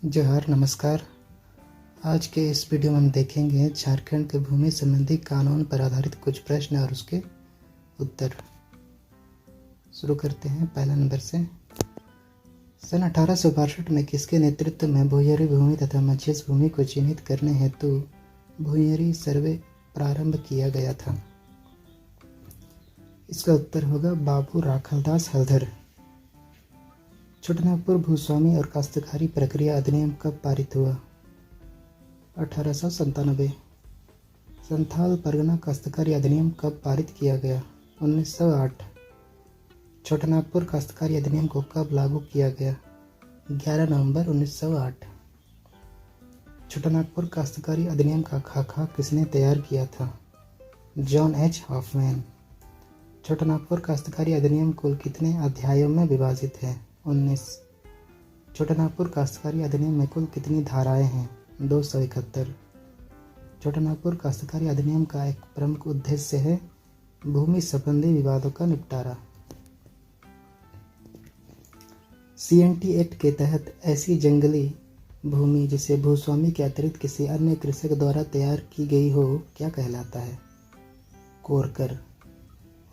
जोहार, नमस्कार। आज के इस वीडियो में हम देखेंगे झारखंड के भूमि संबंधी कानून पर आधारित कुछ प्रश्न और उसके उत्तर। शुरू करते हैं पहला नंबर से। सन 1862 में किसके नेतृत्व में भूयरी भूमि तथा मझिस भूमि को चिन्हित करने हेतु भूयरी सर्वे प्रारंभ किया गया था? इसका उत्तर होगा बाबू राखलदास हलधर। छोटानागपुर भूस्वामी और काश्तकारी प्रक्रिया अधिनियम कब पारित हुआ? 1897। संथाल परगना काश्तकारी अधिनियम कब पारित किया गया? 1908। छोटानागपुर काश्तकारी अधिनियम को कब लागू किया गया? 11 नवंबर 1908। छोटानागपुर काश्तकारी अधिनियम का खाका किसने तैयार किया था? John H Hoffmann. छोटानागपुर काश्तकारी अधिनियम कुल कितने अध्यायों में विभाजित है? 19। छोटानागपुर काश्तकारी अधिनियम में कुल कितनी धाराएं हैं? 271। छोटानागपुर काश्तकारी अधिनियम का एक प्रमुख उद्देश्य है भूमि संबंधी विवादों का निपटारा। CNT एक्ट के तहत ऐसी जंगली भूमि जिसे भूस्वामी के अतिरिक्त किसी अन्य कृषक द्वारा तैयार की गई हो क्या कहलाता है? कोरकर।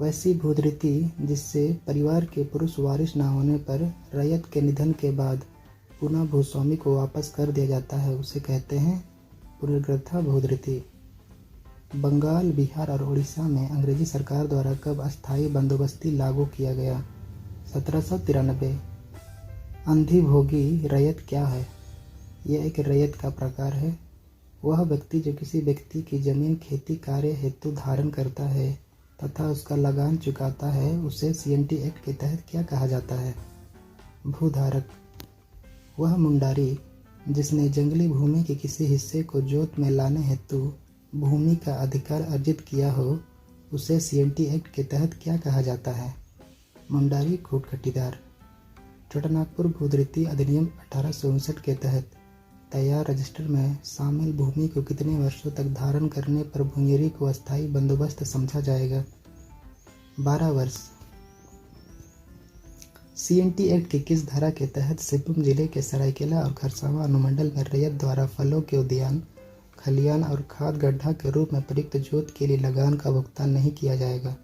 वैसी भूधृति जिससे परिवार के पुरुष वारिस न होने पर रैयत के निधन के बाद पुनः भूस्वामी को वापस कर दिया जाता है उसे कहते हैं पुनर्ग्रथा भूधृति। बंगाल, बिहार और उड़ीसा में अंग्रेजी सरकार द्वारा कब अस्थायी बंदोबस्ती लागू किया गया? 1793। अंधिभोगी रैयत क्या है? यह एक रैयत का प्रकार है। वह व्यक्ति जो किसी व्यक्ति की जमीन खेती कार्य हेतु धारण करता है तथा उसका लगान चुकाता है उसे CNT एक्ट के तहत क्या कहा जाता है? भूधारक। वह मुंडारी जिसने जंगली भूमि के किसी हिस्से को जोत में लाने हेतु भूमि का अधिकार अर्जित किया हो उसे CNT एक्ट के तहत क्या कहा जाता है? मुंडारी खूटखटीदार। छोटानागपुर भूधृति अधिनियम 1859 के तहत तैयार रजिस्टर में शामिल भूमि को कितने वर्षों तक धारण करने पर भूयरी को अस्थायी बंदोबस्त समझा जाएगा? 12 वर्ष। CNT एक्ट की किस धारा के तहत सिंहभूम जिले के सरायकेला और खरसावां अनुमंडल में रैयत द्वारा फलों के उद्यान, खलियान और खाद गड्ढा के रूप में प्रयुक्त जोत के लिए लगान का भुगतान नहीं किया जाएगा?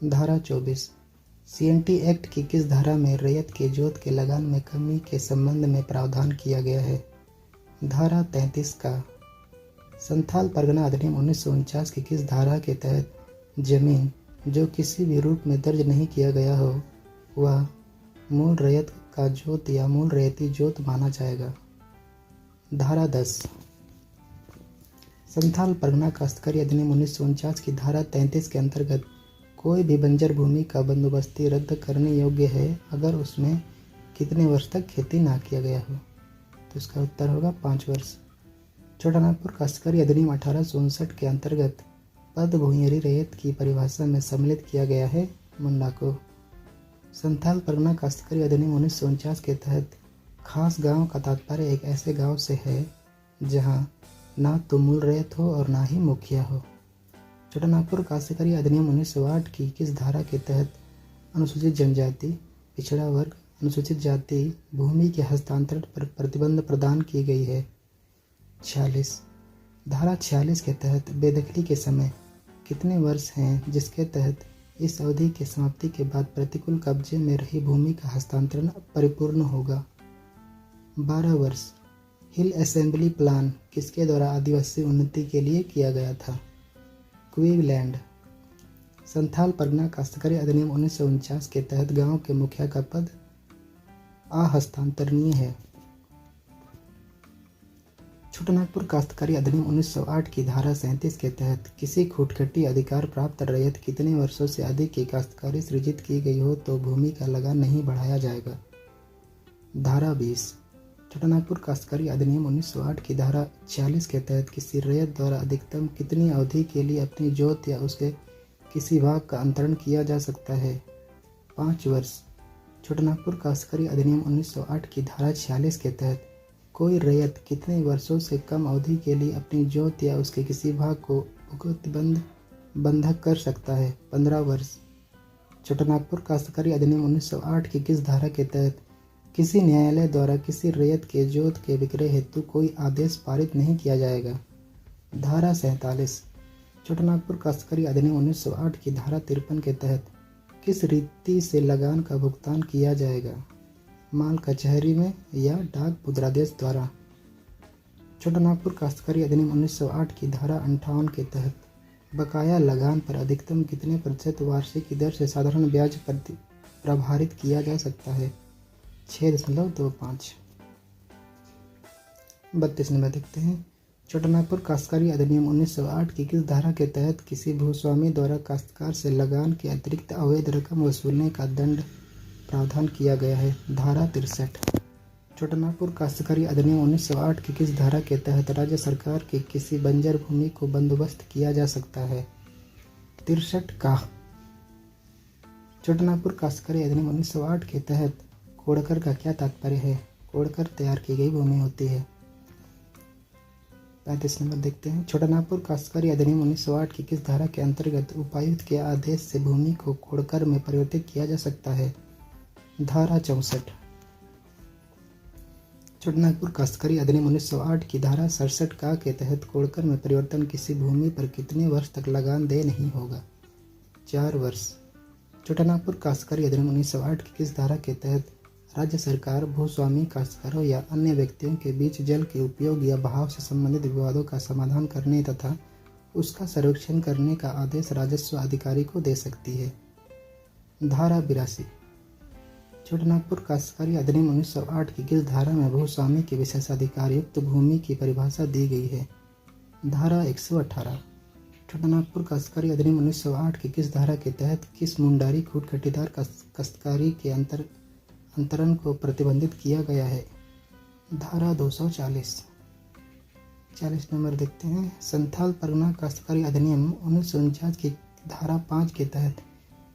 धारा 24। CNT एक्ट की किस धारा में रैयत के जोत के लगान में कमी के संबंध में प्रावधान किया गया है? धारा 33 का। संथाल परगना अधिनियम 1949 की किस धारा के तहत जमीन जो किसी भी रूप में दर्ज नहीं किया गया हो वह मूल रैयत का जोत या मूल रैयती जोत माना जाएगा? धारा 10। संथाल परगना काश्तकारी अधिनियम 1949 की धारा 33 के अंतर्गत कोई भी बंजर भूमि का बंदोबस्ती रद्द करने योग्य है अगर उसमें कितने वर्ष तक खेती ना किया गया हो? तो इसका उत्तर होगा 5 वर्ष। छोटानागपुर काश्तकारी अधिनियम 1859 के अंतर्गत पद भूयरी रैयत की परिभाषा में सम्मिलित किया गया है मुंडा को। संथाल परगना काश्तकारी अधिनियम 1949 के तहत खास गांव का तात्पर्य एक ऐसे गांव से है जहां ना तो मूल रैयत हो और ना ही मुखिया हो। छोटानागपुर काश्तकारी अधिनियम 1908 की किस धारा के तहत अनुसूचित जनजाति, पिछड़ा वर्ग, अनुसूचित जाति भूमि के हस्तांतरण पर प्रतिबंध प्रदान की गई है? 46। धारा 46 के तहत बेदखली के समय कितने वर्ष हैं जिसके तहत इस अवधि के समाप्ति के बाद प्रतिकूल कब्जे में रही भूमि का हस्तांतरण परिपूर्ण होगा? 12 वर्ष। हिल असेंबली प्लान किसके द्वारा आदिवासी उन्नति के लिए किया गया था? क्वीवलैंड। संथाल परगना काश्तकारी अधिनियम 1949 के तहत गांव के मुखिया का पद अहस्तांतरणीय है। छोटानागपुर काश्तकारी अधिनियम 1908 की धारा 37 के तहत किसी खूटखटी अधिकार प्राप्त रैयत कितने वर्षों से अधिक की काश्तकारी सृजित की गई हो तो भूमि का लगान नहीं बढ़ाया जाएगा? धारा 20। छोटानागपुर काश्तकारी अधिनियम 1908 की धारा 46 के तहत किसी रैयत द्वारा अधिकतम कितनी अवधि के लिए अपनी जोत या उसके किसी भाग का अंतरण किया जा सकता है? 5 वर्ष। छोटानागपुर काश्तकारी अधिनियम 1908 की धारा 46 के तहत कोई रैयत कितने वर्षों से कम अवधि के लिए अपनी जोत या उसके किसी भाग को भुगतबंध बंधक कर सकता है? 15 वर्ष। छोटानागपुर काश्तकारी अधिनियम 1908 की किस धारा के तहत किसी न्यायालय द्वारा किसी रैयत के जोत के विक्रय हेतु कोई आदेश पारित नहीं किया जाएगा। धारा 47 छोटानागपुर काश्तकारी अधिनियम 1908 की धारा 53 के तहत किस रीति से लगान का भुगतान किया जाएगा? माल कचहरी में या डाक मुद्रादेश द्वारा। छोटानागपुर काश्तकारी अधिनियम 1908 की धारा 58 के तहत बकाया लगान पर अधिकतम कितने प्रतिशत वार्षिक की दर से साधारण ब्याज प्रभारित किया जा सकता है? 6.25। 32 नंबर देखते हैं। छोटानागपुर काश्तकारी अधिनियम 1908 की किस धारा के तहत किसी भूस्वामी द्वारा काश्तकार से लगान के अतिरिक्त अवैध रकम वसूलने का दंड प्रावधान किया गया है? धारा 63। छोटानागपुर काश्तकारी अधिनियम 1908 की किस धारा के तहत राज्य सरकार की किसी बंजर भूमि को बंदोबस्त किया जा सकता है? 63 का। छोटानागपुर काश्तकारी अधिनियम 1908 के तहत कोड़कर का क्या तात्पर्य है? कोड़कर तैयार की गई भूमि होती है। 35 नंबर देखते हैं। छोटानागपुर काश्तकारी अधिनियम 1908 की किस धारा के अंतर्गत उपायुक्त के आदेश से भूमि को कोड़कर में परिवर्तित किया जा सकता है? धारा 64। छोटानागपुर काश्तकारी अधिनियम 1908 की धारा 67 का के तहत कोड़कर में परिवर्तन किसी भूमि पर कितने वर्ष तक लगान दे नहीं होगा? 4 वर्ष। छोटानागपुर काश्तकारी अधिनियम 1908 की किस धारा के तहत राज्य सरकार भूस्वामी काश्तकारों या अन्य व्यक्तियों के बीच जल के उपयोग या बहाव से संबंधित विवादों का समाधान करने तथा उसका सर्वेक्षण करने का आदेश राजस्व अधिकारी को दे सकती है? धारा 82। छोटानागपुर काश्तकारी अधिनियम 1908 की किस धारा में भूस्वामी के विशेषाधिकार युक्त भूमि की परिभाषा दी गई है? धारा 118। छोटानागपुर काश्तकारी अधिनियम 1908 की किस धारा के तहत किस मुंडारी खूट कटीदार काश्तकारी के अंतरण को प्रतिबंधित किया गया है? धारा 240। 40 नंबर देखते हैं। संथाल परगना काश्तकारी अधिनियम 1949 की धारा 5 के तहत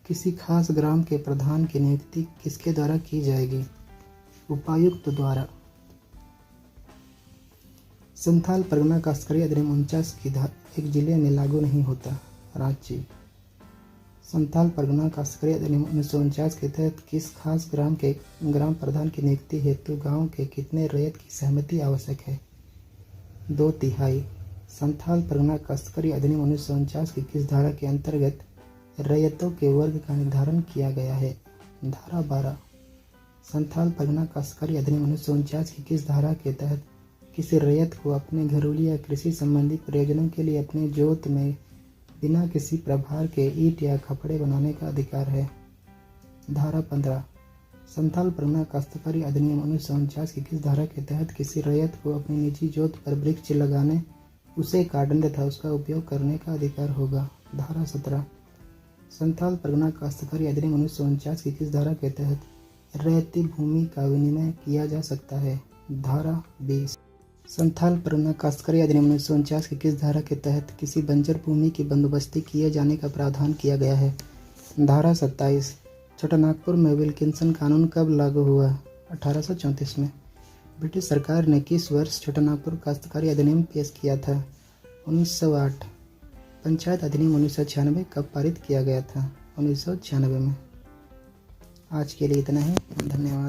किसी खास ग्राम के प्रधान की नियुक्ति किसके द्वारा की जाएगी? उपायुक्त द्वारा। संथाल परगना काश्तकारी अधिनियम 49 की धारा एक जिले में लागू नहीं होता। रांची। संथाल परगना काश्तकारी अधिनियम 1949 के तहत किस खास ग्राम के ग्राम प्रधान की नियुक्ति हेतु गांव के कितने रैयत की सहमति आवश्यक है? 2/3। संथाल परगना काश्तकारी अधिनियम 1949 की किस धारा के अंतर्गत रैयतों के वर्ग का निर्धारण किया गया है? धारा 12। संथाल परगना काश्तकारी अधिनियम 1949 की किस धारा के तहत किसी रैयत को अपने घरेलू या कृषि संबंधी प्रयोजनों के लिए अपने जोत में बिना किसी प्रभार के ईंट या खपड़े बनाने का अधिकार है? धारा 15। संथाल परगना काश्तकारी अधिनियम 1949 की किस धारा के तहत किसी रैयत को अपनी निजी जोत पर वृक्ष लगाने, उसे काटने तथा उसका उपयोग करने का अधिकार होगा? धारा 17। संथाल परगना काश्तकारी अधिनियम 1949 की किस धारा के तहत रैयती भूमि का विनिमय किया जा सकता है? धारा 20। संथाल परगना काश्तकारी अधिनियम 1949 की किस धारा के तहत किसी बंजर भूमि की बंदोबस्ती किए जाने का प्रावधान किया गया है? धारा 27। छोटानागपुर में विल्किंसन कानून कब लागू हुआ? 1834 में। ब्रिटिश सरकार ने किस वर्ष छोटानागपुर काश्तकारी अधिनियम पेश किया था? 1908। पंचायत अधिनियम 1996 कब पारित किया गया था? 1996 में। आज के लिए इतना ही। धन्यवाद।